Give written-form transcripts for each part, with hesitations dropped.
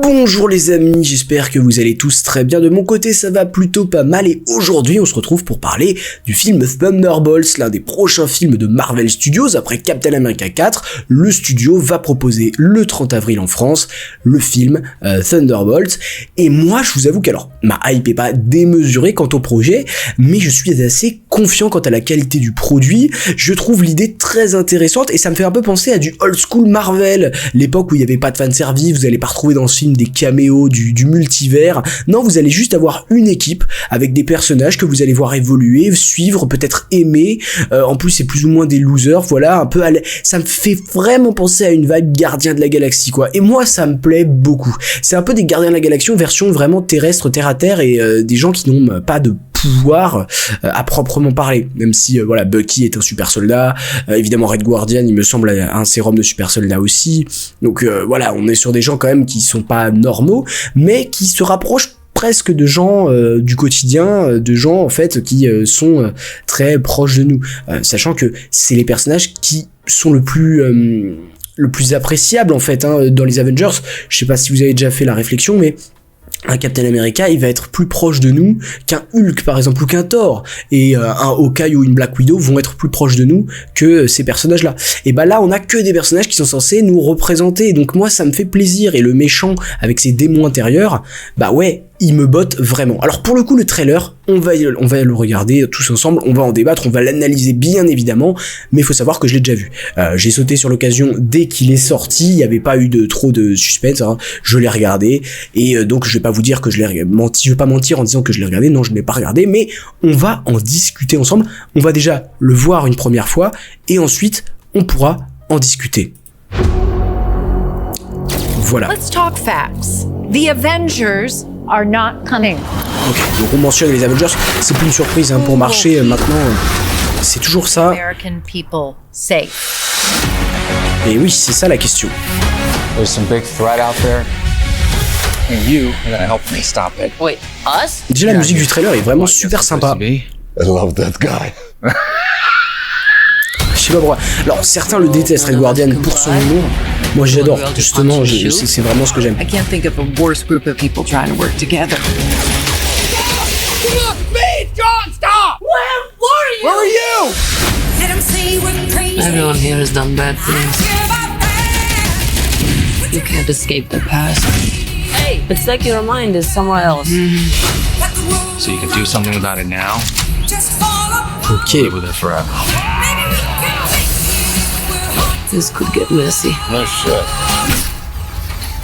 Bonjour les amis, j'espère que vous allez tous très bien. De mon côté, ça va plutôt pas mal et aujourd'hui, on se retrouve pour parler du film Thunderbolts, l'un des prochains films de Marvel Studios. Après Captain America 4, le studio va proposer le 30 avril en France le film Thunderbolts. Et moi, je vous avoue qu'alors, ma hype est pas démesurée quant au projet, mais je suis assez confiant quant à la qualité du produit. Je trouve l'idée très intéressante et ça me fait un peu penser à du old school Marvel, l'époque où il n'y avait pas de fanservice, vous allez pas retrouver dans ce film des caméos du multivers. Non, vous allez juste avoir une équipe avec des personnages que vous allez voir évoluer, suivre, peut-être aimer. En plus, c'est plus ou moins des losers, voilà, un peu ça me fait vraiment penser à une vibe Gardien de la Galaxie, quoi. Et moi, ça me plaît beaucoup. C'est un peu des Gardiens de la Galaxie en version vraiment terrestre, terre à terre, et des gens qui n'ont pas de pouvoir à proprement parler, même si voilà, Bucky est un super soldat, évidemment Red Guardian il me semble a un sérum de super soldat aussi, donc voilà, on est sur des gens quand même qui sont pas normaux, mais qui se rapprochent presque de gens du quotidien, de gens en fait qui sont très proches de nous, sachant que c'est les personnages qui sont le plus appréciable en fait dans les Avengers. Je sais pas si vous avez déjà fait la réflexion, mais un Captain America, il va être plus proche de nous qu'un Hulk par exemple ou qu'un Thor, et un Hawkeye ou une Black Widow vont être plus proches de nous que ces personnages-là. Et bah là, on a que des personnages qui sont censés nous représenter, donc moi ça me fait plaisir. Et le méchant avec ses démons intérieurs, bah ouais, il me botte vraiment. Alors pour le coup, le trailer, on va le regarder tous ensemble, on va en débattre, on va l'analyser bien évidemment, mais il faut savoir que je l'ai déjà vu. J'ai sauté sur l'occasion dès qu'il est sorti, il n'y avait pas eu trop de suspense, je l'ai regardé, et donc je vais pas vous dire que je vais pas mentir en disant que je l'ai regardé, non je ne l'ai pas regardé, mais on va en discuter ensemble, on va déjà le voir une première fois, et ensuite on pourra en discuter. Voilà. Let's talk facts. The Avengers are not coming. Ok, donc on mentionne les Avengers, c'est plus une surprise pour marcher maintenant, c'est toujours ça. American people safe. Et oui, c'est ça la question. There's some big threat out there, and you are gonna help me stop it. Wait, us? Déjà la musique du trailer est vraiment super sympa. I love that guy. Je sais pas pourquoi. Alors certains le détestent, Red Guardian, pour son humour. Moi j'adore, justement, c'est vraiment ce que j'aime. I can't think of a worse group of people trying to work together. Where are you? Everyone here has done bad things. You can't escape the past. Hey, it's like your mind is somewhere else. So you can do something about it now. Ok. Live with it forever. This could get messy. No shit.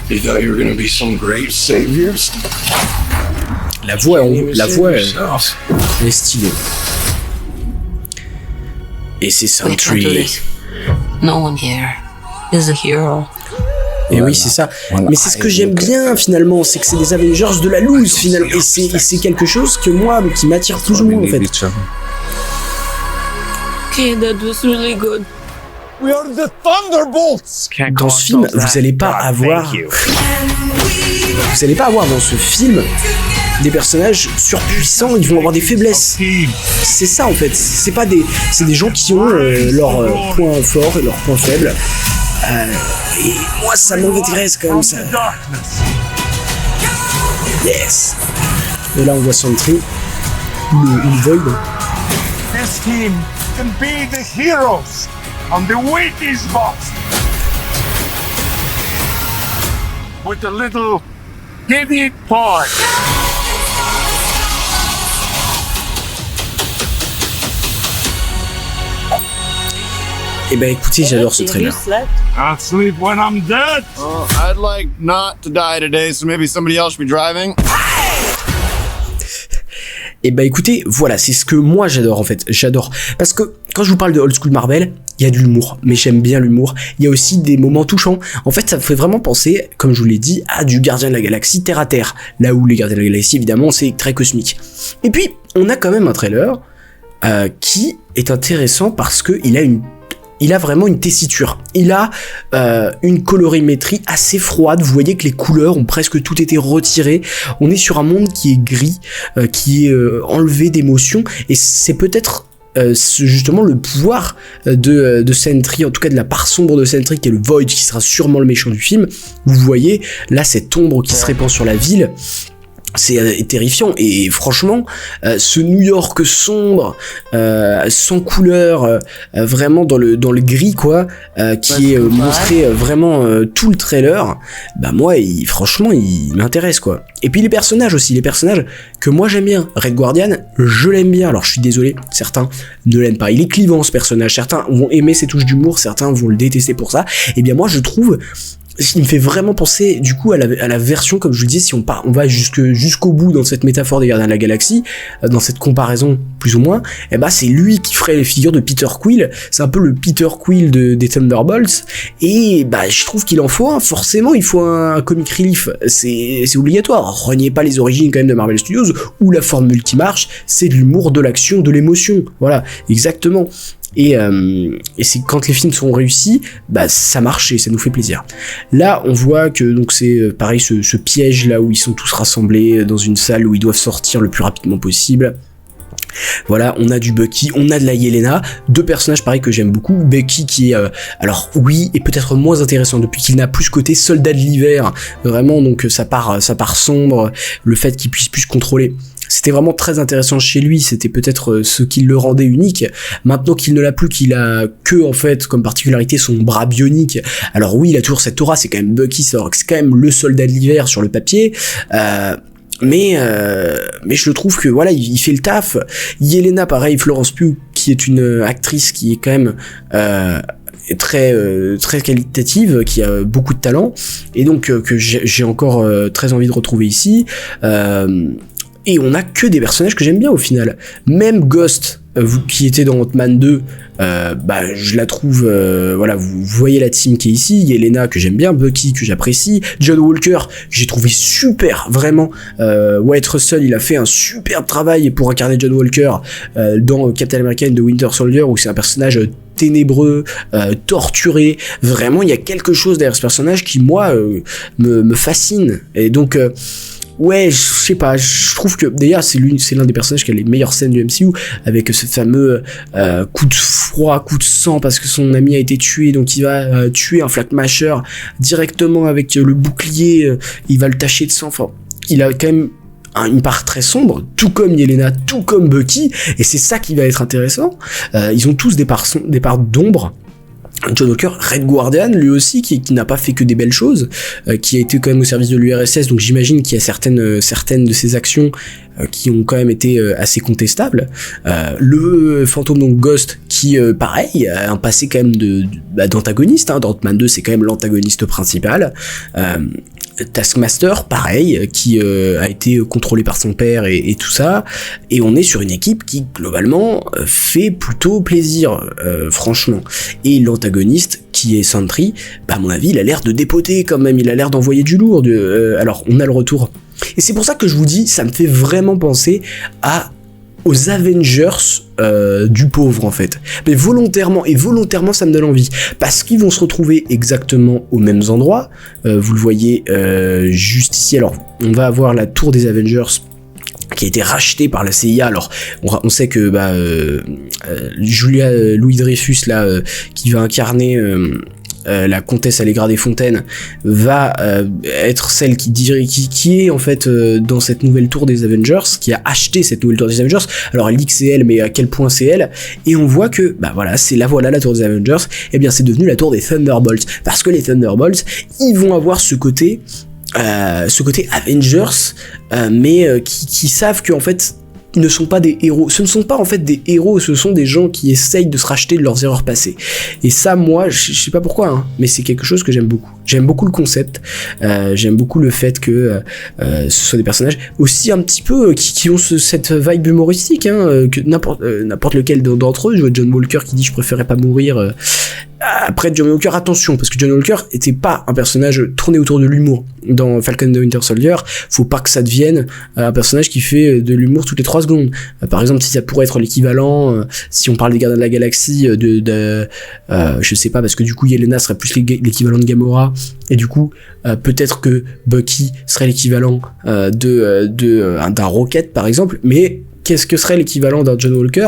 You thought you were gonna be some great saviors? La voix elle est stylée. Et c'est We can't do Sentry. this. No one here is a hero. Et oui, c'est ça. Mais c'est ce que j'aime bien finalement, c'est que c'est des Avengers de la loose finalement. Et c'est quelque chose que moi, qui m'attire plus ou moins en fait. Okay, that was really good. We are the Thunderbolts! Dans ce film, vous allez pas avoir dans ce film des personnages surpuissants, ils vont avoir des faiblesses. C'est ça en fait, c'est des gens qui ont leurs points forts et leurs points faibles. Et moi ça m'intéresse quand même ça. Yes. Et là on voit Sentry, le Void. This team can be the heroes on the Wheaties box with a little idiot part. Et bah écoutez, j'adore ce trailer. I'll sleep when I'm dead. Well, I'd like not to die today, so maybe somebody else should be driving. Et bah écoutez, voilà, c'est ce que moi j'adore en fait, j'adore. Parce que quand je vous parle de old school Marvel, il y a de l'humour, mais j'aime bien l'humour. Il y a aussi des moments touchants. En fait, ça me fait vraiment penser, comme je vous l'ai dit, à du Gardien de la Galaxie terre à terre. Là où les Gardiens de la Galaxie, évidemment, c'est très cosmique. Et puis, on a quand même un trailer qui est intéressant parce que il a vraiment une tessiture. Il a une colorimétrie assez froide. Vous voyez que les couleurs ont presque tout été retirées. On est sur un monde qui est gris, qui est enlevé d'émotions. Et c'est peut-être justement le pouvoir de Sentry, en tout cas de la part sombre de Sentry, qui est le Void, qui sera sûrement le méchant du film. Vous voyez là cette ombre qui se répand sur la ville. C'est terrifiant, et franchement ce New York sombre, sans couleur, vraiment dans le gris quoi, qui est montré vraiment tout le trailer, bah moi franchement il m'intéresse quoi. Et puis les personnages que moi j'aime bien. Red Guardian, je l'aime bien, alors je suis désolé, certains ne l'aiment pas, il est clivant ce personnage, certains vont aimer ses touches d'humour, certains vont le détester pour ça, et bien moi je trouve il me fait vraiment penser du coup à la version, comme je vous le disais, si on va jusqu'au bout dans cette métaphore des Gardiens de la Galaxie, dans cette comparaison plus ou moins, et bah c'est lui qui ferait les figures de Peter Quill. C'est un peu le Peter Quill des Thunderbolts, et bah je trouve qu'il en faut un, forcément il faut un comic relief, c'est obligatoire. Reniez pas les origines quand même de Marvel Studios, où la formule qui marche c'est de l'humour, de l'action, de l'émotion, voilà, exactement. Et c'est quand les films sont réussis, bah ça marche et ça nous fait plaisir. Là on voit que donc c'est pareil ce piège là où ils sont tous rassemblés dans une salle où ils doivent sortir le plus rapidement possible. Voilà, on a du Bucky, on a de la Yelena, deux personnages pareil que j'aime beaucoup. Bucky qui est, alors oui, est peut-être moins intéressant depuis qu'il n'a plus ce côté soldat de l'hiver, vraiment, donc ça part sombre, le fait qu'il puisse plus contrôler. C'était vraiment très intéressant chez lui, c'était peut-être ce qui le rendait unique. Maintenant qu'il ne l'a plus, qu'il a que, en fait, comme particularité, son bras bionique. Alors oui, il a toujours cette aura, c'est quand même Bucky, c'est quand même le soldat de l'hiver sur le papier, mais je trouve que voilà, il fait le taf. Yelena, pareil, Florence Pugh, qui est une actrice qui est quand même très qualitative, qui a beaucoup de talent, et donc que j'ai encore très envie de retrouver ici. Et on a que des personnages que j'aime bien au final. Même Ghost, qui était dans Ant-Man 2, bah je la trouve, voilà, vous voyez la team qui est ici, Yelena que j'aime bien, Bucky que j'apprécie, John Walker que j'ai trouvé super, vraiment. Wyatt Russell, il a fait un superbe travail pour incarner John Walker dans Captain America and the Winter Soldier, où c'est un personnage ténébreux, torturé. Vraiment, il y a quelque chose derrière ce personnage qui moi me fascine. Et donc ouais, je sais pas, je trouve que d'ailleurs c'est l'un des personnages qui a les meilleures scènes du MCU, avec ce fameux coup de froid, coup de sang parce que son ami a été tué, donc il va tuer un Flag Masher directement avec le bouclier, il va le tacher de sang. Enfin, il a quand même une part très sombre, tout comme Yelena, tout comme Bucky, et c'est ça qui va être intéressant. Ils ont tous des parts d'ombre. John Walker, Red Guardian, lui aussi, qui n'a pas fait que des belles choses, qui a été quand même au service de l'URSS, donc j'imagine qu'il y a certaines de ses actions qui ont quand même été assez contestables. Le fantôme, donc Ghost, qui pareil a un passé quand même d'antagoniste, dans Ant-Man 2 c'est quand même l'antagoniste principal. Taskmaster, pareil, qui a été contrôlé par son père et tout ça, et on est sur une équipe qui globalement fait plutôt plaisir, franchement. Et l'antagoniste, qui est Sentry, bah à mon avis il a l'air de dépoter quand même, il a l'air d'envoyer du lourd. Alors on a le retour, et c'est pour ça que je vous dis, ça me fait vraiment penser aux Avengers du pauvre en fait, mais volontairement ça me donne envie, parce qu'ils vont se retrouver exactement aux mêmes endroits. Vous le voyez juste ici. Alors on va avoir la tour des Avengers qui a été rachetée par la CIA. Alors on sait que Julia Louis-Dreyfus là, qui va incarner la comtesse Allegra des Fontaines, va être celle qui est en fait dans cette nouvelle tour des Avengers, qui a acheté cette nouvelle tour des Avengers. Alors elle dit que c'est elle, mais à quel point c'est elle? Et on voit que voilà la tour des Avengers, et bien c'est devenu la tour des Thunderbolts, parce que les Thunderbolts, ils vont avoir ce côté Avengers, mais qui savent que en fait ne sont pas des héros. Ce ne sont pas en fait des héros, ce sont des gens qui essayent de se racheter de leurs erreurs passées. Et ça, moi, je sais pas pourquoi, mais c'est quelque chose que j'aime beaucoup. J'aime beaucoup le concept, j'aime beaucoup le fait que ce soit des personnages aussi un petit peu qui ont cette vibe humoristique, que n'importe lequel d'entre eux. Je vois John Walker qui dit je préférais pas mourir. Après John Walker, attention, parce que John Walker était pas un personnage tourné autour de l'humour. Dans Falcon and the Winter Soldier, faut pas que ça devienne un personnage qui fait de l'humour toutes les 3 secondes. Par exemple, si ça pourrait être l'équivalent, si on parle des Gardiens de la Galaxie, je sais pas, parce que du coup Yelena serait plus l'équivalent de Gamora, et du coup peut-être que Bucky serait l'équivalent d'un Rocket par exemple, mais qu'est-ce que serait l'équivalent d'un John Walker?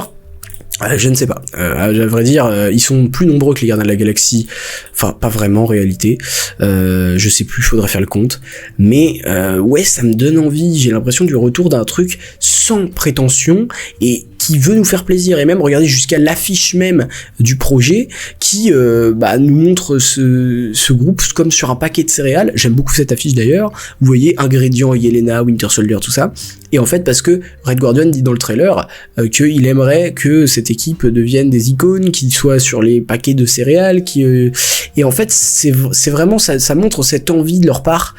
Je ne sais pas. À vrai dire, ils sont plus nombreux que les Gardiens de la Galaxie. Enfin, pas vraiment en réalité. Je sais plus, faudrait faire le compte. Mais ouais, ça me donne envie. J'ai l'impression du retour d'un truc sans prétention et qui veut nous faire plaisir. Et même, regardez jusqu'à l'affiche même du projet qui nous montre ce groupe comme sur un paquet de céréales. J'aime beaucoup cette affiche d'ailleurs. Vous voyez, ingrédients, Yelena, Winter Soldier, tout ça. Et en fait, parce que Red Guardian dit dans le trailer qu'il aimerait que cette équipe devienne des icônes, qu'ils soient sur les paquets de céréales, et en fait, c'est vraiment, ça montre cette envie de leur part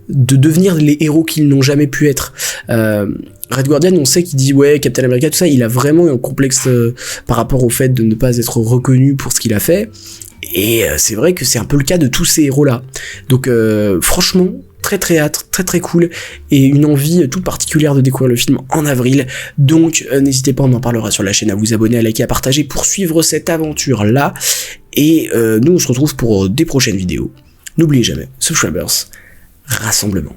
de devenir les héros qu'ils n'ont jamais pu être. Red Guardian, on sait qu'il dit ouais, Captain America, tout ça, il a vraiment un complexe par rapport au fait de ne pas être reconnu pour ce qu'il a fait. Et c'est vrai que c'est un peu le cas de tous ces héros-là. Donc franchement, très hâte, très cool, et une envie toute particulière de découvrir le film en avril. Donc n'hésitez pas, on en parlera sur la chaîne, à vous abonner, à liker, à partager pour suivre cette aventure-là. Et nous, on se retrouve pour des prochaines vidéos. N'oubliez jamais, Subscribers, rassemblement.